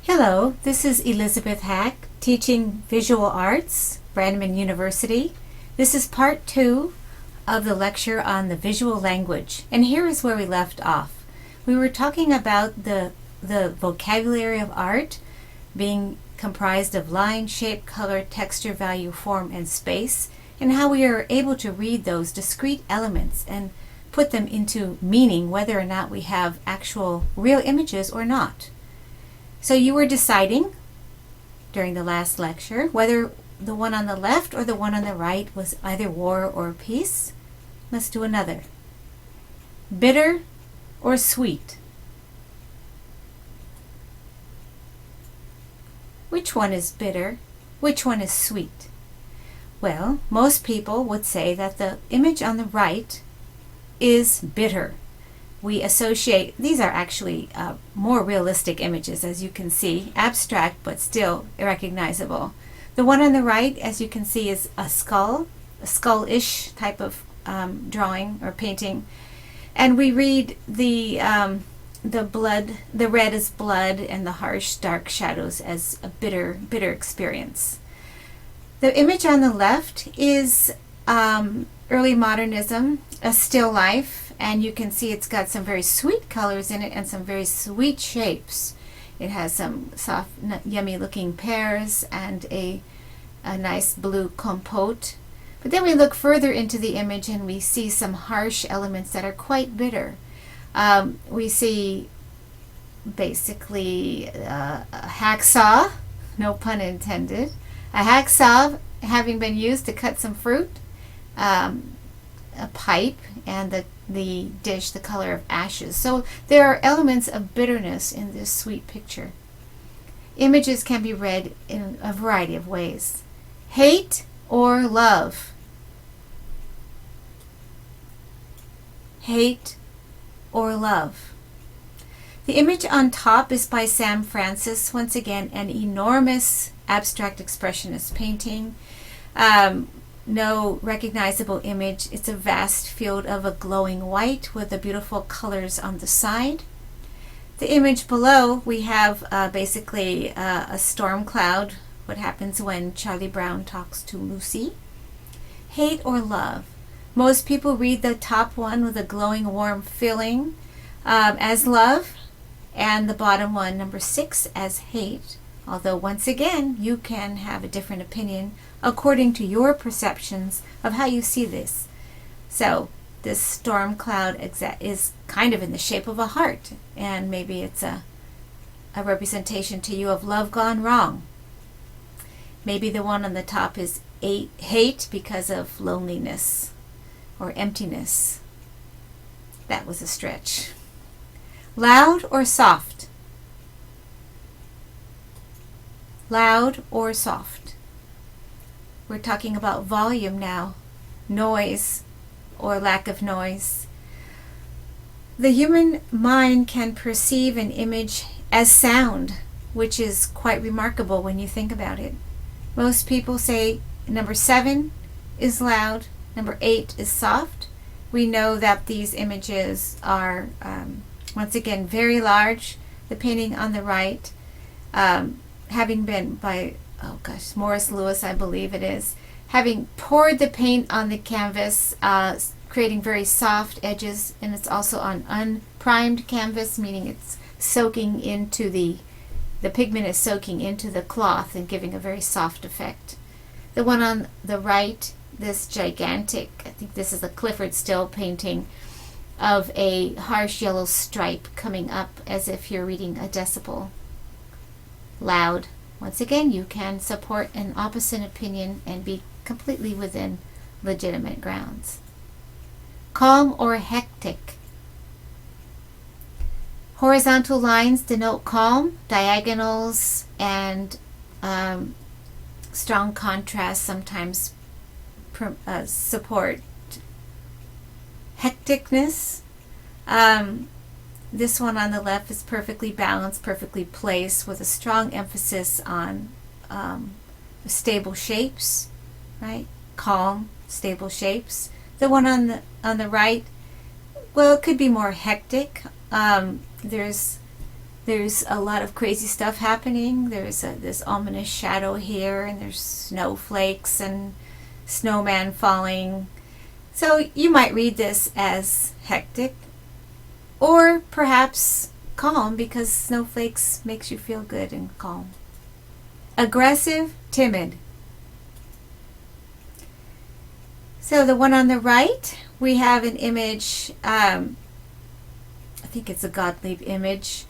Hello, this is Elizabeth Hack, teaching visual arts, Brandman University. This is part 2 of the lecture on the visual language, and here is where we left off. We were talking about the vocabulary of art being comprised of line, shape, color, texture, value, form, and space, and how we are able to read those discrete elements and put them into meaning, whether or not we have actual real images or not. So you were deciding during the last lecture whether the one on the left or the one on the right was either war or peace. Let's do another. Bitter or sweet? Which one is bitter? Which one is sweet? Well, most people would say that the image on the right is bitter. We associate, these are actually more realistic images, as you can see, abstract but still recognizable. The one on the right, as you can see, is a skull-ish type of drawing or painting. And we read the red is blood and the harsh dark shadows as a bitter experience. The image on the left is early modernism, a still life. And you can see it's got some very sweet colors in it and some very sweet shapes. It has some soft, yummy looking pears and a nice blue compote. But then we look further into the image and we see some harsh elements that are quite bitter. We see basically a hacksaw, no pun intended, a hacksaw having been used to cut some fruit, a pipe, and the dish the color of ashes. So there are elements of bitterness in this sweet picture. Images can be read in a variety of ways. Hate or love? Hate or love? The image on top is by Sam Francis, once again an enormous abstract expressionist painting. No recognizable image. It's a vast field of a glowing white with the beautiful colors on the side. The image below, we have basically a storm cloud, what happens when Charlie Brown talks to Lucy. Hate or love? Most people read the top one with a glowing warm feeling as love, and the bottom one, number 6, as hate. Although once again, you can have a different opinion according to your perceptions of how you see this. So this storm cloud is kind of in the shape of a heart, and maybe it's a representation to you of love gone wrong. Maybe the one on the top is hate because of loneliness or emptiness. That was a stretch. Loud or soft? Loud or soft? We're talking about volume now, noise or lack of noise. The human mind can perceive an image as sound, which is quite remarkable when you think about it. Most people say number 7 is loud, number 8 is soft. We know that these images are, once again, very large. The painting on the right, having been by, Morris Lewis, I believe it is, having poured the paint on the canvas, creating very soft edges, and it's also on unprimed canvas, meaning it's soaking into the pigment is soaking into the cloth and giving a very soft effect. The one on the right, this gigantic, I think this is a Clifford Still painting of a harsh yellow stripe coming up as if you're reading a decibel. Loud. Once again, you can support an opposite opinion and be completely within legitimate grounds. Calm or hectic? Horizontal lines denote calm, diagonals and strong contrast sometimes support hecticness. This one on the left is perfectly balanced, perfectly placed, with a strong emphasis on stable shapes, right? Calm, stable shapes. The one on the right, well, it could be more hectic. There's There's a lot of crazy stuff happening. There's this ominous shadow here, and there's snowflakes and snowman falling. So you might read this as hectic, or perhaps calm, because snowflakes makes you feel good and calm. Aggressive, timid. So the one on the right, we have an image, I think it's a God-leap image,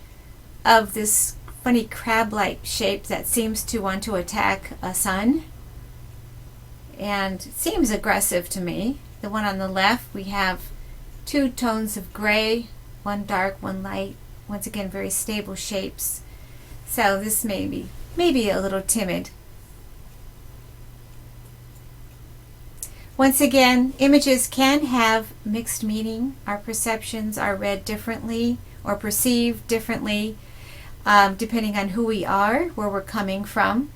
of this funny crab-like shape that seems to want to attack a sun. And it seems aggressive to me. The one on the left, we have two tones of gray, one dark, one light. Once again, very stable shapes. So this may be a little timid. Once again, images can have mixed meaning. Our perceptions are read differently or perceived differently depending on who we are, where we're coming from.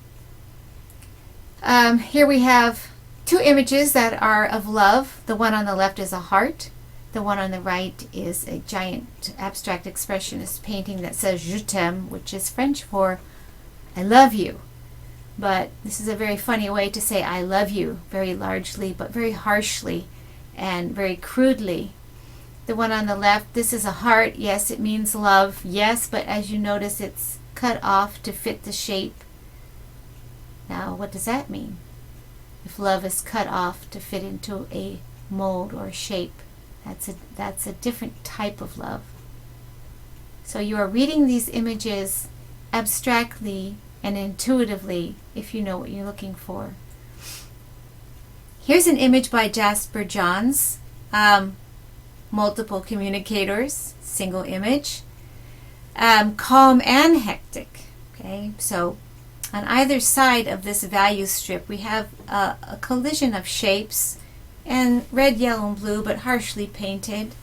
Here we have two images that are of love. The one on the left is a heart. The one on the right is a giant abstract expressionist painting that says Je t'aime, which is French for I love you. But this is a very funny way to say I love you, very largely, but very harshly and very crudely. The one on the left, this is a heart. Yes, it means love. Yes, but as you notice, it's cut off to fit the shape. Now, what does that mean? If love is cut off to fit into a mold or a shape, that's a different type of love. So you are reading these images abstractly and intuitively if you know what you're looking for. Here's an image by Jasper Johns, multiple communicators, single image, calm and hectic. Okay, so on either side of this value strip we have a collision of shapes, and red, yellow, and blue, but harshly painted,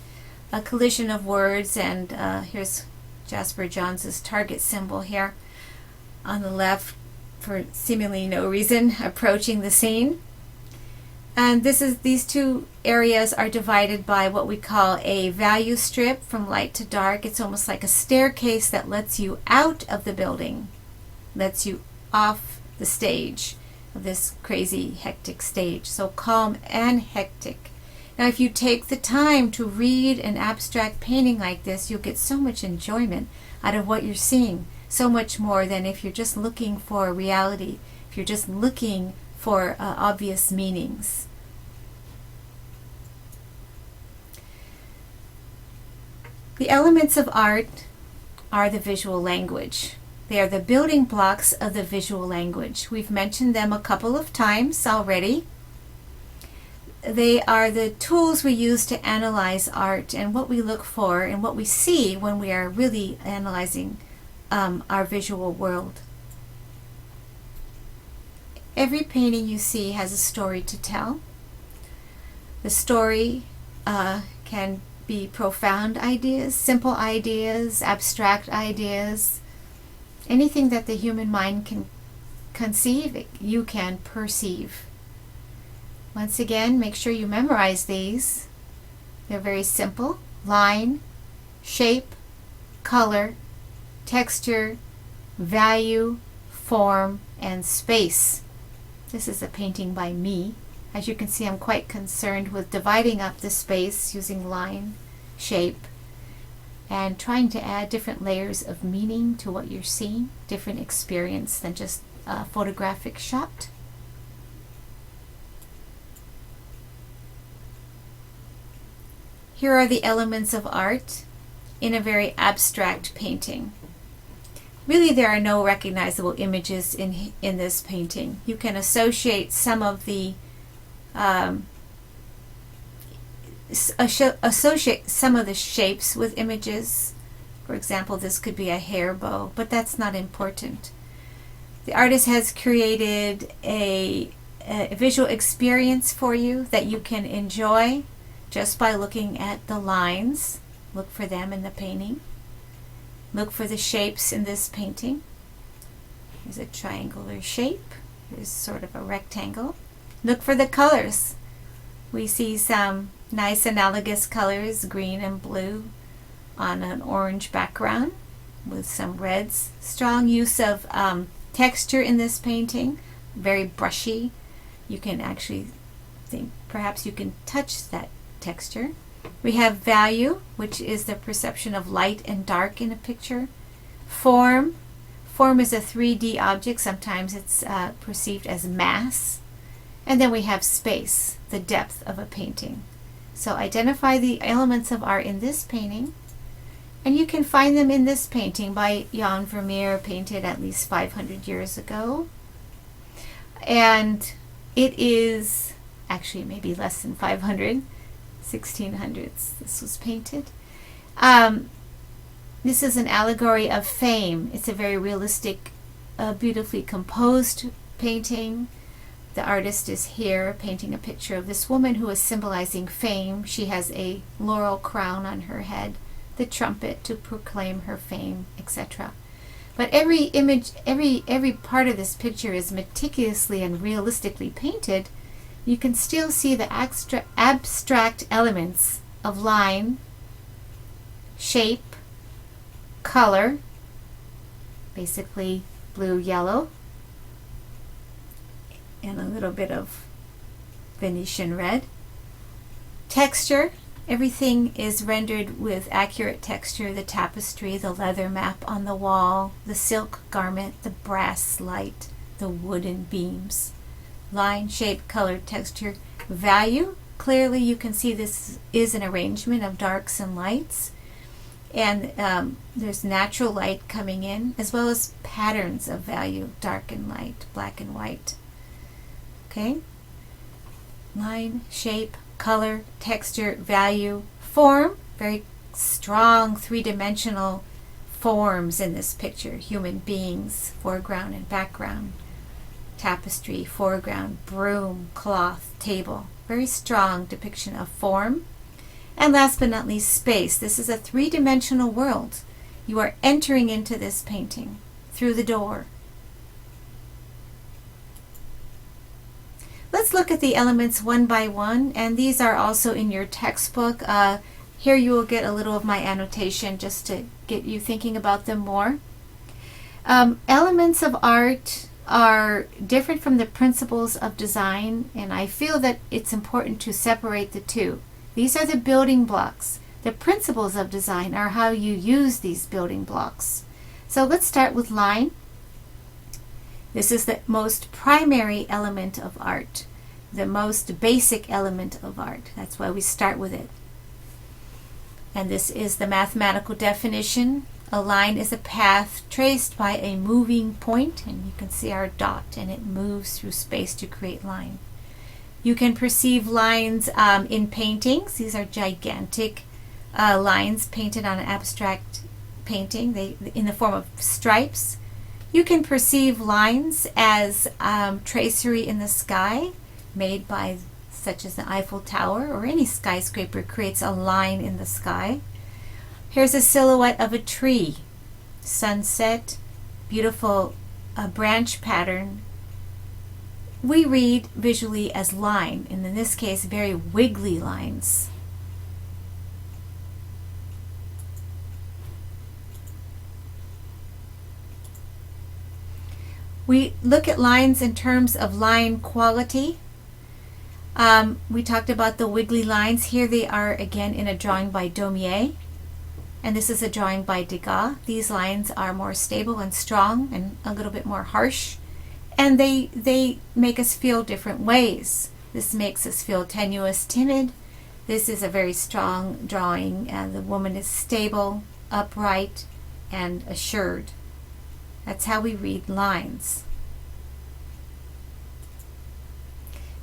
a collision of words, and here's Jasper Johns' target symbol here on the left for seemingly no reason, approaching the scene. And these two areas are divided by what we call a value strip from light to dark. It's almost like a staircase that lets you out of the building, lets you off the stage of this crazy, hectic stage. So calm and hectic. Now, if you take the time to read an abstract painting like this, you'll get so much enjoyment out of what you're seeing, so much more than if you're just looking for reality, if you're just looking for obvious meanings. The elements of art are the visual language. They are the building blocks of the visual language. We've mentioned them a couple of times already. They are the tools we use to analyze art and what we look for and what we see when we are really analyzing our visual world. Every painting you see has a story to tell. The story can be profound ideas, simple ideas, abstract ideas. Anything that the human mind can conceive, you can perceive. Once again, make sure you memorize these. They're very simple. Line, shape, color, texture, value, form, and space. This is a painting by me. As you can see, I'm quite concerned with dividing up the space using line, shape, and trying to add different layers of meaning to what you're seeing, different experience than just a photographic shot. Here are the elements of art in a very abstract painting. Really, there are no recognizable images in this painting. You can associate some of the shapes with images. For example, this could be a hair bow, but that's not important. The artist has created a visual experience for you that you can enjoy just by looking at the lines. Look for them in the painting. Look for the shapes in this painting. Here's a triangular shape. Here's sort of a rectangle. Look for the colors. We see some nice analogous colors, green and blue, on an orange background. with some reds. Strong use of texture in this painting, very brushy. You can actually think perhaps you can touch that texture. We have value, which is the perception of light and dark in a picture. Form. Form is a 3D object. Sometimes it's perceived as mass. And then we have space, the depth of a painting. So identify the elements of art in this painting. And you can find them in this painting by Jan Vermeer, painted at least 500 years ago. And it is actually maybe less than 500, 1600s this was painted. This is an allegory of fame. It's a very realistic, beautifully composed painting. The artist is here painting a picture of this woman who is symbolizing fame. She has a laurel crown on her head, the trumpet to proclaim her fame, etc. But every image, every part of this picture is meticulously and realistically painted. You can still see the abstract elements of line, shape, color, basically blue, yellow, and a little bit of Venetian red. Texture, everything is rendered with accurate texture. The tapestry, the leather map on the wall, the silk garment, the brass light, the wooden beams. Line, shape, color, texture. Value, clearly you can see this is an arrangement of darks and lights. And there's natural light coming in, as well as patterns of value, dark and light, black and white. Okay? Line, shape, color, texture, value, form, very strong three-dimensional forms in this picture. Human beings, foreground and background. Tapestry, foreground, broom, cloth, table. Very strong depiction of form. And last but not least, space. This is a three-dimensional world. You are entering into this painting through the door. Let's look at the elements one by one, and these are also in your textbook. Here you will get a little of my annotation just to get you thinking about them more. Elements of art are different from the principles of design, and I feel that it's important to separate the two. These are the building blocks. The principles of design are how you use these building blocks. So let's start with line. This is the most primary element of art, the most basic element of art. That's why we start with it. And this is the mathematical definition. A line is a path traced by a moving point, and you can see our dot, and it moves through space to create line. You can perceive lines in paintings. These are gigantic lines painted on an abstract painting, in the form of stripes. You can perceive lines as tracery in the sky, made by, such as the Eiffel Tower or any skyscraper creates a line in the sky. Here's a silhouette of a tree, sunset, beautiful branch pattern. We read visually as line, and in this case, very wiggly lines. We look at lines in terms of line quality. We talked about the wiggly lines. Here they are again in a drawing by Daumier. And this is a drawing by Degas. These lines are more stable and strong and a little bit more harsh. And they make us feel different ways. This makes us feel tenuous, timid. This is a very strong drawing, and the woman is stable, upright, and assured. That's how we read lines.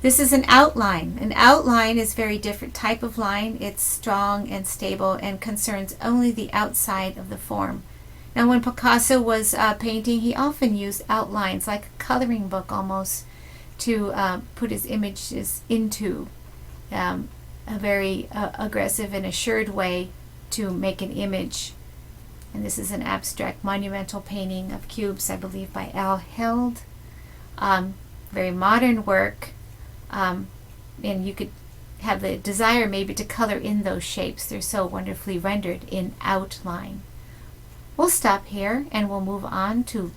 This is an outline. An outline is a very different type of line. It's strong and stable and concerns only the outside of the form. Now, when Picasso was painting, he often used outlines, like a coloring book almost, to put his images into a very aggressive and assured way to make an image. And this is an abstract monumental painting of cubes, I believe, by Al Held. Very modern work. And you could have the desire maybe to color in those shapes. They're so wonderfully rendered in outline. We'll stop here and we'll move on to